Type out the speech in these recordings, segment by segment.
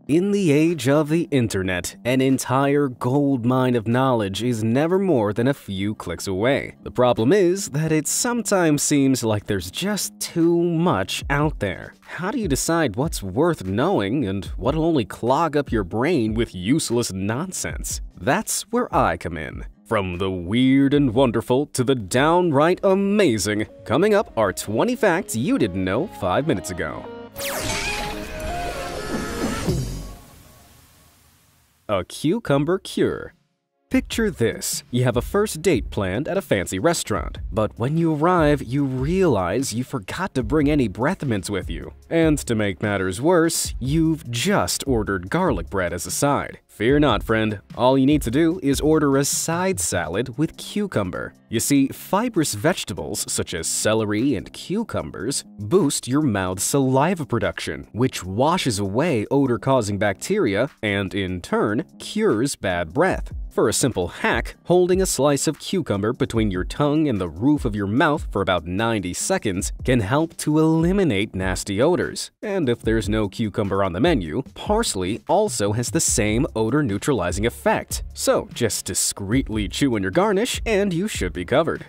In the age of the internet, an entire goldmine of knowledge is never more than a few clicks away. The problem is that it sometimes seems like there's just too much out there. How do you decide what's worth knowing and what'll only clog up your brain with useless nonsense? That's where I come in. From the weird and wonderful to the downright amazing, coming up are 20 facts you didn't know 5 minutes ago. A cucumber cure. Picture this. You have a first date planned at a fancy restaurant, but when you arrive, you realize you forgot to bring any breath mints with you. And to make matters worse, you've just ordered garlic bread as a side. Fear not, friend. All you need to do is order a side salad with cucumber. You see, fibrous vegetables such as celery and cucumbers boost your mouth's saliva production, which washes away odor-causing bacteria and, in turn, cures bad breath. For a simple hack, holding a slice of cucumber between your tongue and the roof of your mouth for about 90 seconds can help to eliminate nasty odors. And if there's no cucumber on the menu, parsley also has the same odor-neutralizing effect. So just discreetly chew on your garnish and you should be covered.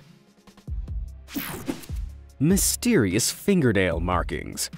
Mysterious fingernail markings.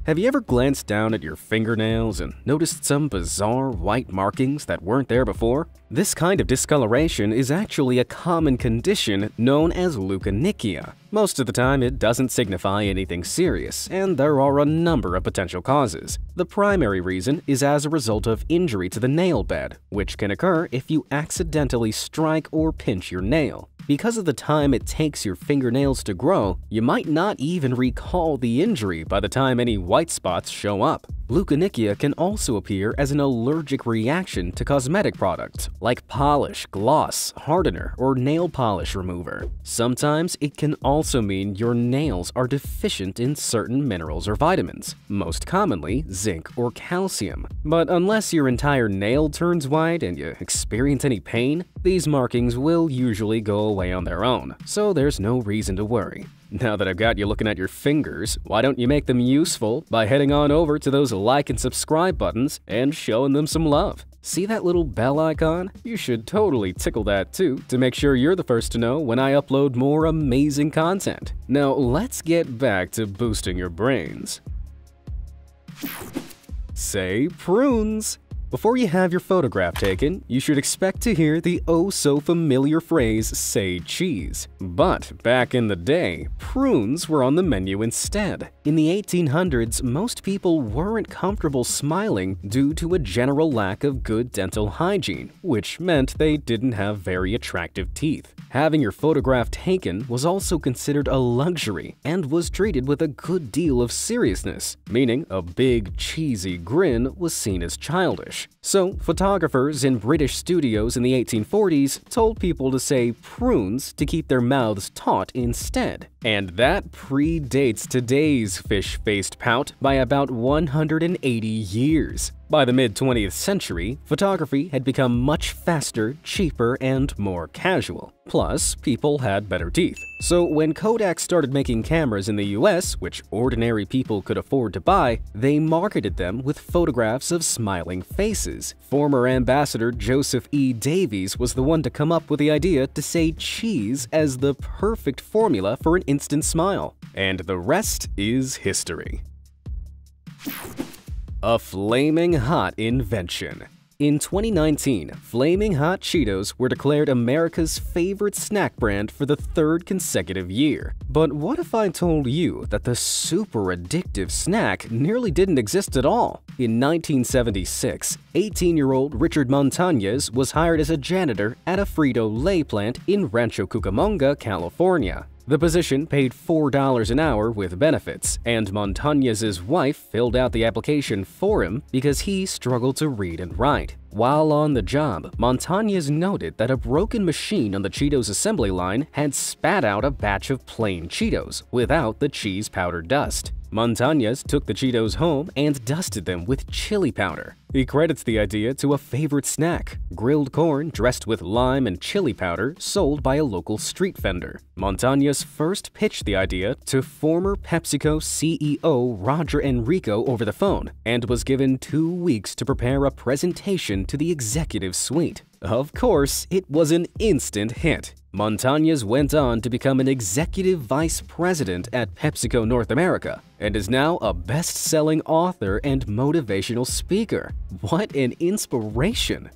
Have you ever glanced down at your fingernails and noticed some bizarre white markings that weren't there before? This kind of discoloration is actually a common condition known as leukonychia. Most of the time, it doesn't signify anything serious, and there are a number of potential causes. The primary reason is as a result of injury to the nail bed, which can occur if you accidentally strike or pinch your nail. Because of the time it takes your fingernails to grow, you might not even recall the injury by the time any white spots show up. Leukonychia can also appear as an allergic reaction to cosmetic products like polish, gloss, hardener, or nail polish remover. Sometimes it can also mean your nails are deficient in certain minerals or vitamins, most commonly zinc or calcium. But unless your entire nail turns white and you experience any pain, these markings will usually go away on their own, so there's no reason to worry. Now that I've got you looking at your fingers, why don't you make them useful by heading on over to those like and subscribe buttons and showing them some love? See that little bell icon? You should totally tickle that too to make sure you're the first to know when I upload more amazing content. Now let's get back to boosting your brains. Say prunes. Before you have your photograph taken, you should expect to hear the oh-so-familiar phrase, say cheese. But back in the day, prunes were on the menu instead. In the 1800s, most people weren't comfortable smiling due to a general lack of good dental hygiene, which meant they didn't have very attractive teeth. Having your photograph taken was also considered a luxury and was treated with a good deal of seriousness, meaning a big, cheesy grin was seen as childish. So, photographers in British studios in the 1840s told people to say prunes to keep their mouths taut instead. And that predates today's fish-faced pout by about 180 years. By the mid-20th century, photography had become much faster, cheaper, and more casual. Plus, people had better teeth. So when Kodak started making cameras in the US, which ordinary people could afford to buy, they marketed them with photographs of smiling faces. Former ambassador Joseph E. Davies was the one to come up with the idea to say cheese as the perfect formula for an instant smile. And the rest is history. A flaming hot invention. In 2019, Flaming Hot Cheetos were declared America's favorite snack brand for the third consecutive year. But what if I told you that the super addictive snack nearly didn't exist at all? In 1976, 18-year-old Richard Montañez was hired as a janitor at a Frito-Lay plant in Rancho Cucamonga, California. The position paid $4 an hour with benefits, and Montañez's wife filled out the application for him because he struggled to read and write. While on the job, Montañez noted that a broken machine on the Cheetos assembly line had spat out a batch of plain Cheetos without the cheese powder dust. Montañez took the Cheetos home and dusted them with chili powder. He credits the idea to a favorite snack, grilled corn dressed with lime and chili powder sold by a local street vendor. Montañez first pitched the idea to former PepsiCo CEO Roger Enrico over the phone and was given 2 weeks to prepare a presentation to the executive suite. Of course, it was an instant hit. Montañez went on to become an executive vice president at PepsiCo North America and is now a best-selling author and motivational speaker. What an inspiration!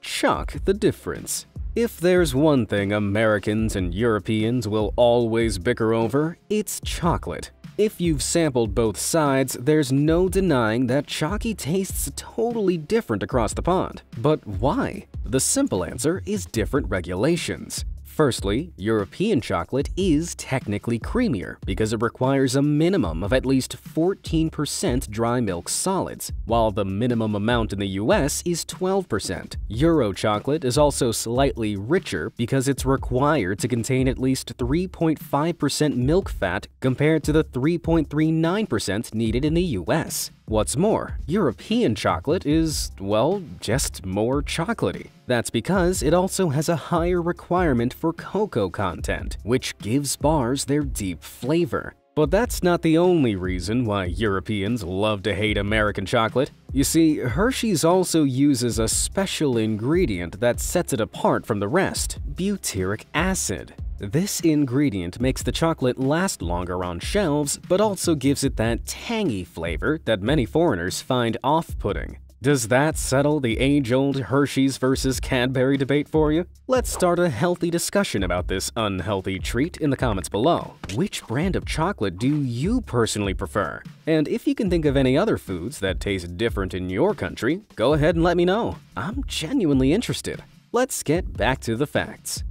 Chalk the difference. If there's one thing Americans and Europeans will always bicker over, it's chocolate. If you've sampled both sides, there's no denying that chalky tastes totally different across the pond. But why? The simple answer is different regulations. Firstly, European chocolate is technically creamier because it requires a minimum of at least 14% dry milk solids, while the minimum amount in the US is 12%. Euro chocolate is also slightly richer because it's required to contain at least 3.5% milk fat compared to the 3.39% needed in the US. What's more, European chocolate is, well, just more chocolatey. That's because it also has a higher requirement for cocoa content, which gives bars their deep flavor. But that's not the only reason why Europeans love to hate American chocolate. You see, Hershey's also uses a special ingredient that sets it apart from the rest: butyric acid. This ingredient makes the chocolate last longer on shelves, but also gives it that tangy flavor that many foreigners find off-putting. Does that settle the age-old Hershey's versus Cadbury debate for you? Let's start a healthy discussion about this unhealthy treat in the comments below. Which brand of chocolate do you personally prefer? And if you can think of any other foods that taste different in your country, go ahead and let me know. I'm genuinely interested. Let's get back to the facts.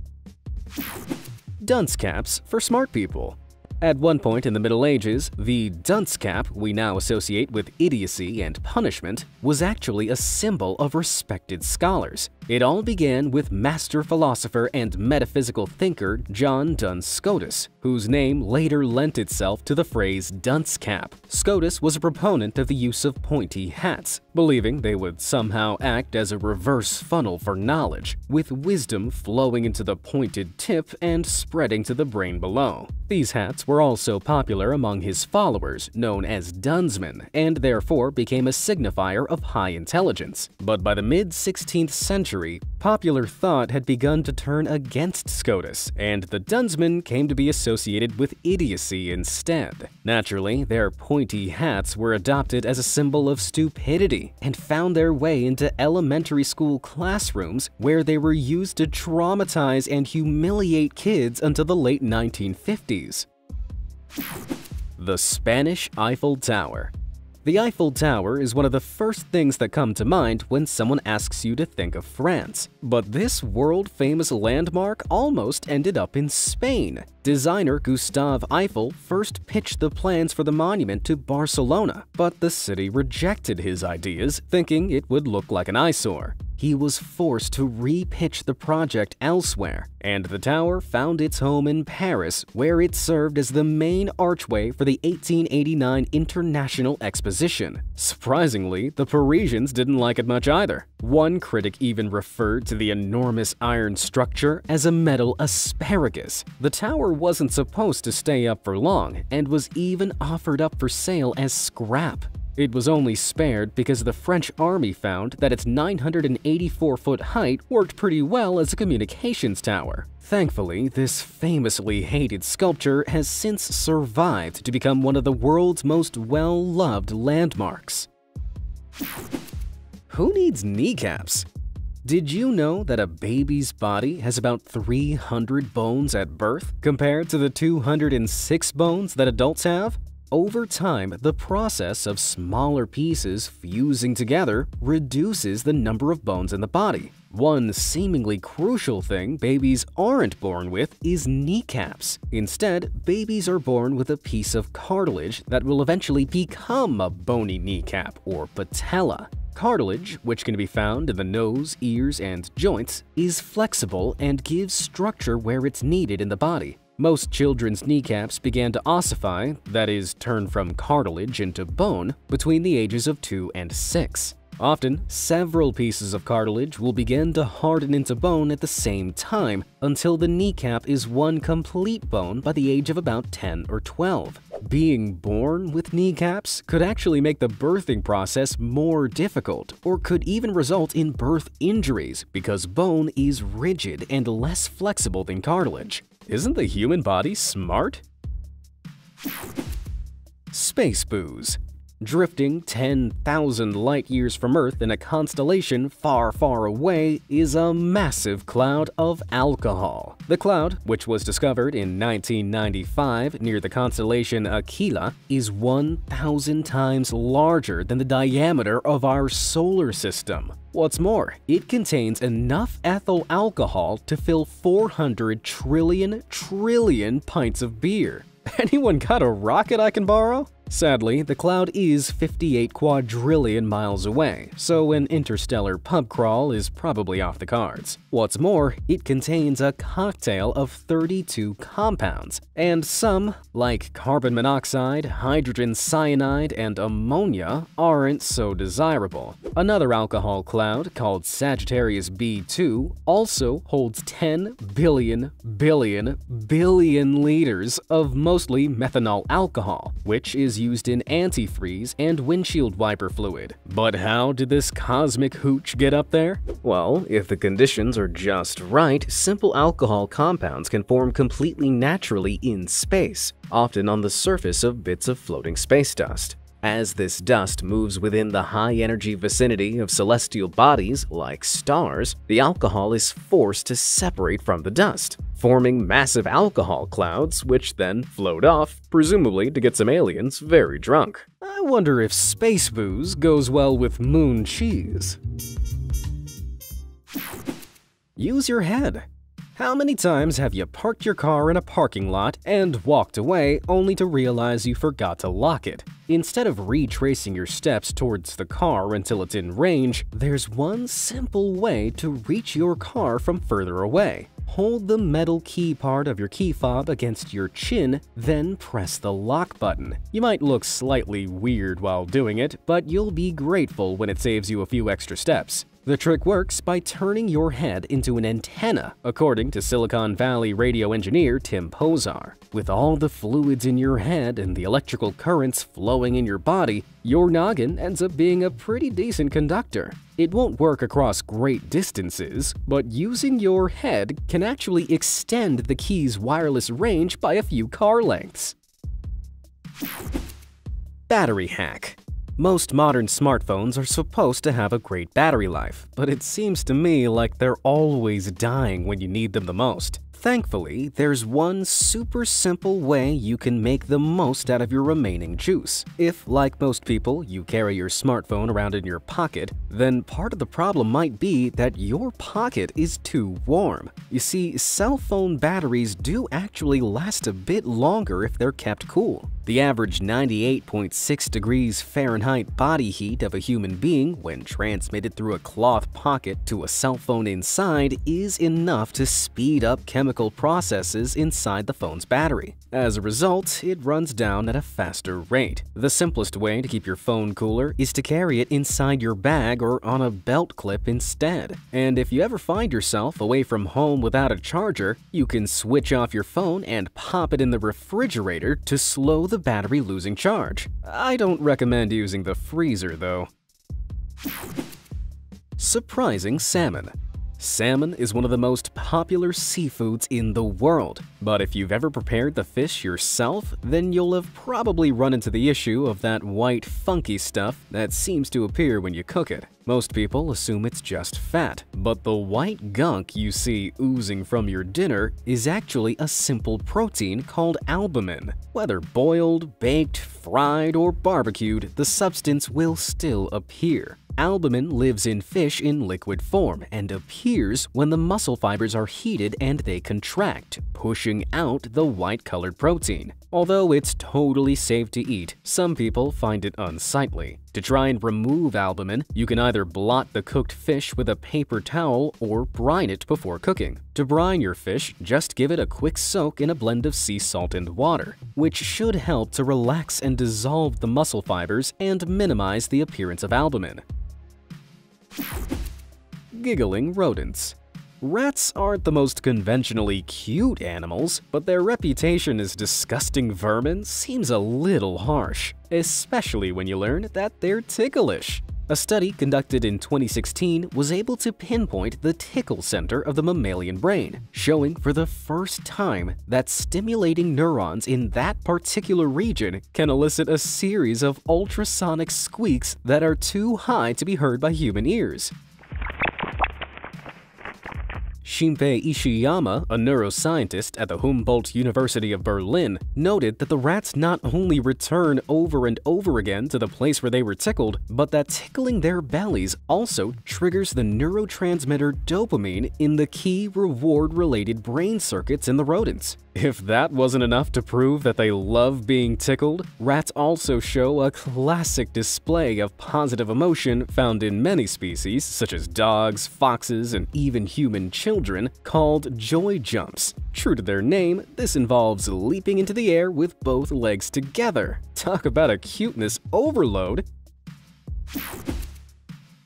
Dunce caps for smart people. At one point in the Middle Ages, the dunce cap we now associate with idiocy and punishment was actually a symbol of respected scholars. It all began with master philosopher and metaphysical thinker John Duns Scotus, whose name later lent itself to the phrase dunce cap. Scotus was a proponent of the use of pointy hats, believing they would somehow act as a reverse funnel for knowledge, with wisdom flowing into the pointed tip and spreading to the brain below. These hats were also popular among his followers, known as dunsmen, and therefore became a signifier of high intelligence. But by the mid-16th century, popular thought had begun to turn against Scotus, and the dunsmen came to be associated with idiocy instead. Naturally, their pointy hats were adopted as a symbol of stupidity and found their way into elementary school classrooms, where they were used to traumatize and humiliate kids until the late 1950s. The Spanish Eiffel Tower. The Eiffel Tower is one of the first things that come to mind when someone asks you to think of France. But this world-famous landmark almost ended up in Spain. Designer Gustave Eiffel first pitched the plans for the monument to Barcelona, but the city rejected his ideas, thinking it would look like an eyesore. He was forced to re-pitch the project elsewhere, and the tower found its home in Paris, where it served as the main archway for the 1889 International Exposition. Surprisingly, the Parisians didn't like it much either. One critic even referred to the enormous iron structure as a metal asparagus. The tower wasn't supposed to stay up for long, and was even offered up for sale as scrap. It was only spared because the French army found that its 984-foot height worked pretty well as a communications tower. Thankfully, this famously hated sculpture has since survived to become one of the world's most well-loved landmarks. Who needs kneecaps? Did you know that a baby's body has about 300 bones at birth compared to the 206 bones that adults have? Over time, the process of smaller pieces fusing together reduces the number of bones in the body. One seemingly crucial thing babies aren't born with is kneecaps. Instead, babies are born with a piece of cartilage that will eventually become a bony kneecap or patella. Cartilage, which can be found in the nose, ears, and joints, is flexible and gives structure where it's needed in the body. Most children's kneecaps began to ossify, that is, turn from cartilage into bone, between the ages of 2 and 6. Often, several pieces of cartilage will begin to harden into bone at the same time until the kneecap is one complete bone by the age of about 10 or 12. Being born with kneecaps could actually make the birthing process more difficult or could even result in birth injuries because bone is rigid and less flexible than cartilage. Isn't the human body smart? Space booze. Drifting 10,000 light-years from Earth in a constellation far, far away is a massive cloud of alcohol. The cloud, which was discovered in 1995 near the constellation Aquila, is 1,000 times larger than the diameter of our solar system. What's more, it contains enough ethyl alcohol to fill 400 trillion pints of beer. Anyone got a rocket I can borrow? Sadly, the cloud is 58 quadrillion miles away, so an interstellar pub crawl is probably off the cards. What's more, it contains a cocktail of 32 compounds, and some, like carbon monoxide, hydrogen cyanide, and ammonia, aren't so desirable. Another alcohol cloud, called Sagittarius B2, also holds 10 billion liters of mostly methanol alcohol, which is used in antifreeze and windshield wiper fluid. But how did this cosmic hooch get up there? Well, if the conditions are just right, simple alcohol compounds can form completely naturally in space, often on the surface of bits of floating space dust. As this dust moves within the high-energy vicinity of celestial bodies, like stars, the alcohol is forced to separate from the dust, forming massive alcohol clouds, which then float off, presumably to get some aliens very drunk. I wonder if space booze goes well with moon cheese. Use your head. How many times have you parked your car in a parking lot and walked away only to realize you forgot to lock it? Instead of retracing your steps towards the car until it's in range, there's one simple way to reach your car from further away. Hold the metal key part of your key fob against your chin, then press the lock button. You might look slightly weird while doing it, but you'll be grateful when it saves you a few extra steps. The trick works by turning your head into an antenna, according to Silicon Valley radio engineer Tim Pozar. With all the fluids in your head and the electrical currents flowing in your body, your noggin ends up being a pretty decent conductor. It won't work across great distances, but using your head can actually extend the key's wireless range by a few car lengths. Battery hack. Most modern smartphones are supposed to have a great battery life, but it seems to me like they're always dying when you need them the most. Thankfully, there's one super simple way you can make the most out of your remaining juice. If, like most people, you carry your smartphone around in your pocket, then part of the problem might be that your pocket is too warm. You see, cell phone batteries do actually last a bit longer if they're kept cool. The average 98.6 degrees Fahrenheit body heat of a human being when transmitted through a cloth pocket to a cell phone inside is enough to speed up chemical processes inside the phone's battery. As a result, it runs down at a faster rate. The simplest way to keep your phone cooler is to carry it inside your bag or on a belt clip instead. And if you ever find yourself away from home without a charger, you can switch off your phone and pop it in the refrigerator to slow the battery losing charge. I don't recommend using the freezer though. Surprising salmon. Salmon is one of the most popular seafoods in the world, but if you've ever prepared the fish yourself, then you'll have probably run into the issue of that white funky stuff that seems to appear when you cook it. Most people assume it's just fat, but the white gunk you see oozing from your dinner is actually a simple protein called albumin. Whether boiled, baked, fried, or barbecued, the substance will still appear. Albumin lives in fish in liquid form and appears when the muscle fibers are heated and they contract, pushing out the white-colored protein. Although it's totally safe to eat, some people find it unsightly. To try and remove albumin, you can either blot the cooked fish with a paper towel or brine it before cooking. To brine your fish, just give it a quick soak in a blend of sea salt and water, which should help to relax and dissolve the muscle fibers and minimize the appearance of albumin. Giggling rodents. Rats aren't the most conventionally cute animals, but their reputation as disgusting vermin seems a little harsh, especially when you learn that they're ticklish. A study conducted in 2016 was able to pinpoint the tickle center of the mammalian brain, showing for the first time that stimulating neurons in that particular region can elicit a series of ultrasonic squeaks that are too high to be heard by human ears. Shinpei Ishiyama, a neuroscientist at the Humboldt University of Berlin, noted that the rats not only return over and over again to the place where they were tickled, but that tickling their bellies also triggers the neurotransmitter dopamine in the key reward-related brain circuits in the rodents. If that wasn't enough to prove that they love being tickled, rats also show a classic display of positive emotion found in many species, such as dogs, foxes, and even human children, called joy jumps. True to their name, this involves leaping into the air with both legs together. Talk about a cuteness overload!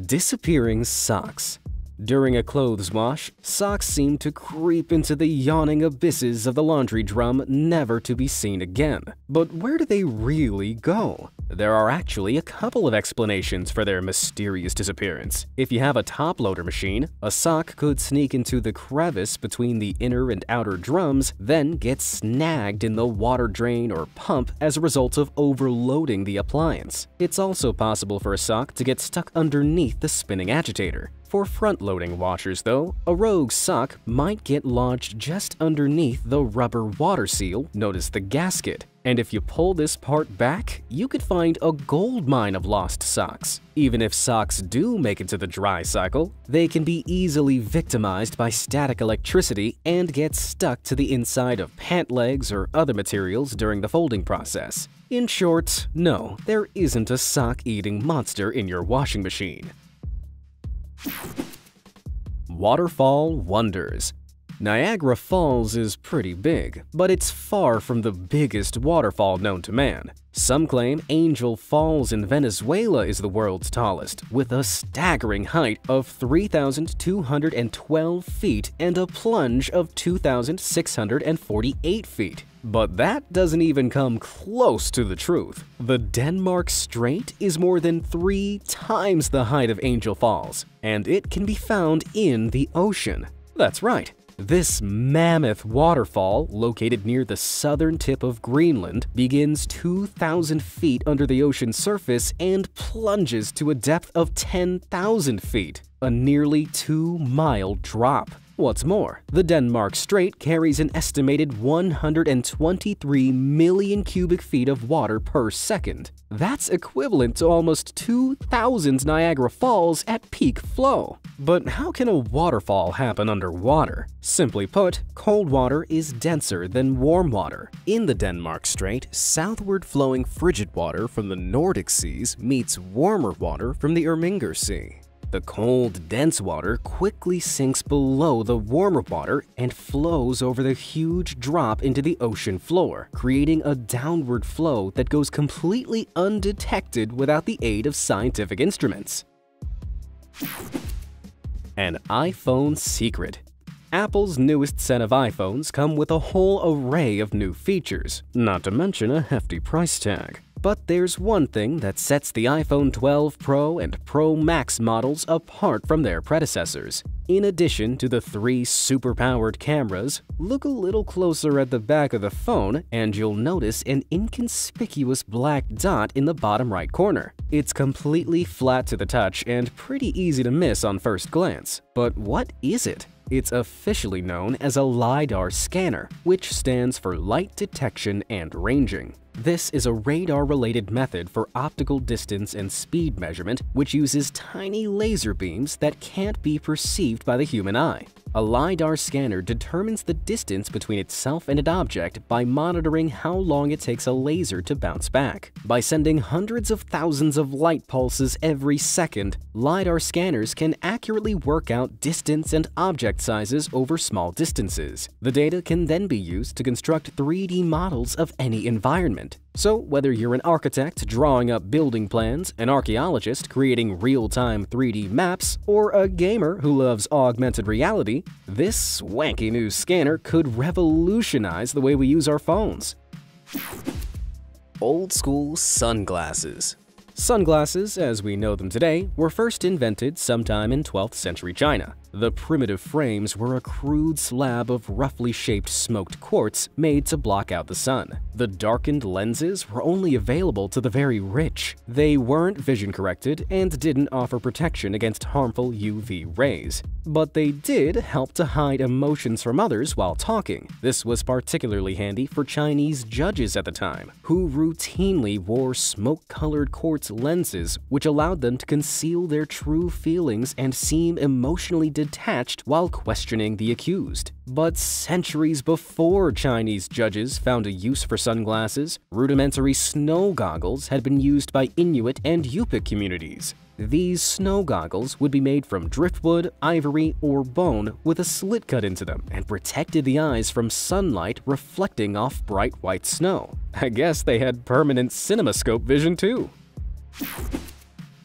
Disappearing socks. During a clothes wash, socks seem to creep into the yawning abysses of the laundry drum, never to be seen again. But where do they really go? There are actually a couple of explanations for their mysterious disappearance. If you have a top-loader machine, a sock could sneak into the crevice between the inner and outer drums, then get snagged in the water drain or pump as a result of overloading the appliance. It's also possible for a sock to get stuck underneath the spinning agitator. For front-loading washers, though, a rogue sock might get lodged just underneath the rubber water seal known as the gasket. And if you pull this part back, you could find a goldmine of lost socks. Even if socks do make it to the dry cycle, they can be easily victimized by static electricity and get stuck to the inside of pant legs or other materials during the folding process. In short, no, there isn't a sock-eating monster in your washing machine. Waterfall wonders. Niagara Falls is pretty big, but it's far from the biggest waterfall known to man. Some claim Angel Falls in Venezuela is the world's tallest, with a staggering height of 3,212 feet and a plunge of 2,648 feet. But that doesn't even come close to the truth. The Denmark Strait is more than 3 times the height of Angel Falls, and it can be found in the ocean. That's right. This mammoth waterfall, located near the southern tip of Greenland, begins 2,000 feet under the ocean surface and plunges to a depth of 10,000 feet, a nearly 2-mile drop. What's more, the Denmark Strait carries an estimated 123 million cubic feet of water per second. That's equivalent to almost 2,000 Niagara Falls at peak flow. But how can a waterfall happen underwater? Simply put, cold water is denser than warm water. In the Denmark Strait, southward flowing frigid water from the Nordic seas meets warmer water from the Irminger Sea. The cold, dense water quickly sinks below the warmer water and flows over the huge drop into the ocean floor, creating a downward flow that goes completely undetected without the aid of scientific instruments. An iPhone secret. Apple's newest set of iPhones come with a whole array of new features, not to mention a hefty price tag. But there's one thing that sets the iPhone 12 Pro and Pro Max models apart from their predecessors. In addition to the 3 super-powered cameras, look a little closer at the back of the phone and you'll notice an inconspicuous black dot in the bottom right corner. It's completely flat to the touch and pretty easy to miss on first glance. But what is it? It's officially known as a LiDAR scanner, which stands for Light Detection and Ranging. This is a radar-related method for optical distance and speed measurement, which uses tiny laser beams that can't be perceived by the human eye. A LiDAR scanner determines the distance between itself and an object by monitoring how long it takes a laser to bounce back. By sending hundreds of thousands of light pulses every second, LiDAR scanners can accurately work out distance and object sizes over small distances. The data can then be used to construct 3D models of any environment. So whether you're an architect drawing up building plans, an archaeologist creating real-time 3D maps, or a gamer who loves augmented reality, this swanky new scanner could revolutionize the way we use our phones. Old school sunglasses. Sunglasses, as we know them today, were first invented sometime in 12th century China. The primitive frames were a crude slab of roughly shaped smoked quartz made to block out the sun. The darkened lenses were only available to the very rich. They weren't vision corrected and didn't offer protection against harmful UV rays. But they did help to hide emotions from others while talking. This was particularly handy for Chinese judges at the time, who routinely wore smoke-colored quartz lenses which allowed them to conceal their true feelings and seem emotionally detached while questioning the accused. But centuries before Chinese judges found a use for sunglasses, rudimentary snow goggles had been used by Inuit and Yupik communities. These snow goggles would be made from driftwood, ivory, or bone with a slit cut into them and protected the eyes from sunlight reflecting off bright white snow. I guess they had permanent cinemascope vision too.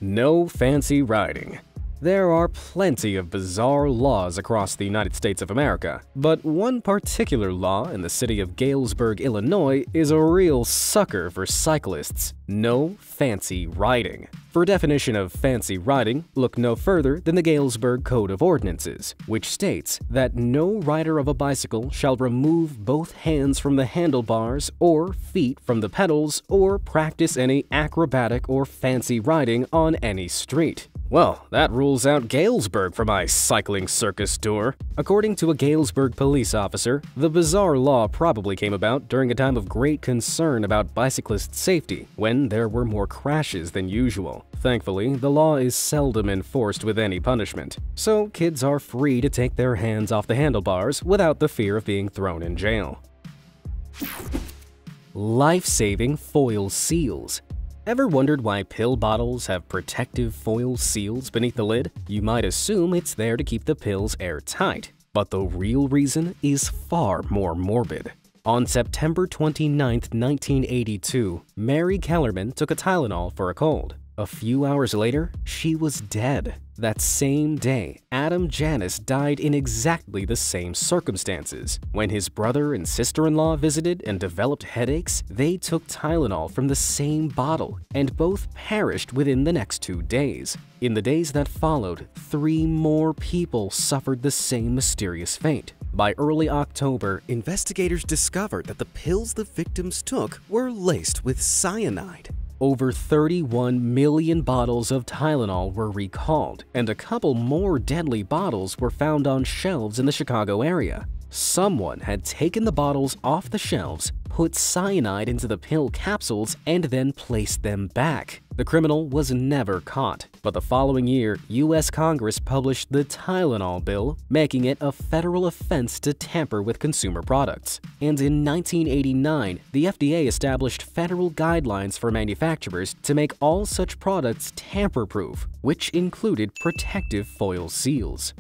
No fancy riding. There are plenty of bizarre laws across the United States of America, but one particular law in the city of Galesburg, Illinois is a real sucker for cyclists: no fancy riding. For a definition of fancy riding, look no further than the Galesburg Code of Ordinances, which states that no rider of a bicycle shall remove both hands from the handlebars or feet from the pedals or practice any acrobatic or fancy riding on any street. Well, that rules out Galesburg for my cycling circus tour. According to a Galesburg police officer, the bizarre law probably came about during a time of great concern about bicyclist safety, when there were more crashes than usual. Thankfully, the law is seldom enforced with any punishment, so kids are free to take their hands off the handlebars without the fear of being thrown in jail. Life-saving foil seals. Ever wondered why pill bottles have protective foil seals beneath the lid? You might assume it's there to keep the pills airtight, but the real reason is far more morbid. On September 29, 1982, Mary Kellerman took a Tylenol for a cold. A few hours later, she was dead. That same day, Adam Janis died in exactly the same circumstances. When his brother and sister-in-law visited and developed headaches, they took Tylenol from the same bottle, and both perished within the next 2 days. In the days that followed, 3 more people suffered the same mysterious fate. By early October, investigators discovered that the pills the victims took were laced with cyanide. Over 31 million bottles of Tylenol were recalled, and a couple more deadly bottles were found on shelves in the Chicago area. Someone had taken the bottles off the shelves, put cyanide into the pill capsules, and then placed them back. The criminal was never caught, but the following year, U.S. Congress published the Tylenol bill, making it a federal offense to tamper with consumer products. And in 1989, the FDA established federal guidelines for manufacturers to make all such products tamper-proof, which included protective foil seals.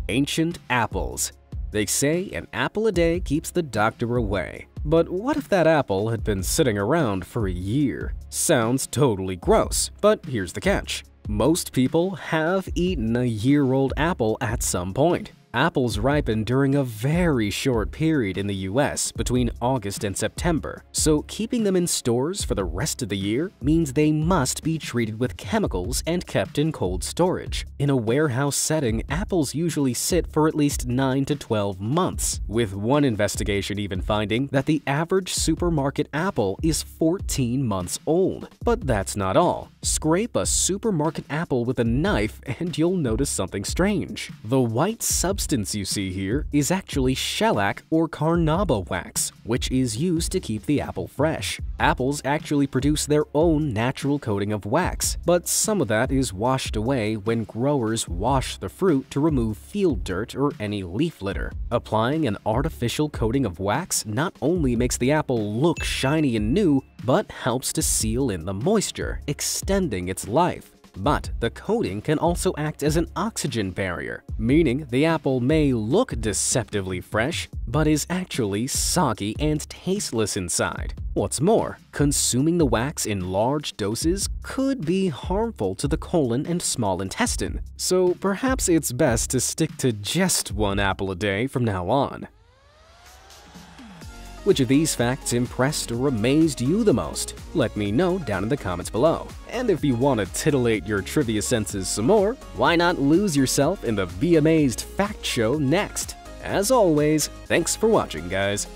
Ancient apples. They say an apple a day keeps the doctor away. But what if that apple had been sitting around for a year? Sounds totally gross, but here's the catch. Most people have eaten a year-old apple at some point. Apples ripen during a very short period in the US between August and September, so keeping them in stores for the rest of the year means they must be treated with chemicals and kept in cold storage. In a warehouse setting, apples usually sit for at least 9 to 12 months, with one investigation even finding that the average supermarket apple is 14 months old. But that's not all. Scrape a supermarket apple with a knife and you'll notice something strange. The white substance substance you see here is actually shellac or carnauba wax, which is used to keep the apple fresh. Apples actually produce their own natural coating of wax, but some of that is washed away when growers wash the fruit to remove field dirt or any leaf litter. Applying an artificial coating of wax not only makes the apple look shiny and new, but helps to seal in the moisture, extending its life. But the coating can also act as an oxygen barrier, meaning the apple may look deceptively fresh, but is actually soggy and tasteless inside. What's more, consuming the wax in large doses could be harmful to the colon and small intestine, so perhaps it's best to stick to just one apple a day from now on. Which of these facts impressed or amazed you the most? Let me know down in the comments below. And if you want to titillate your trivia senses some more, why not lose yourself in the Be Amazed Fact Show next? As always, thanks for watching, guys.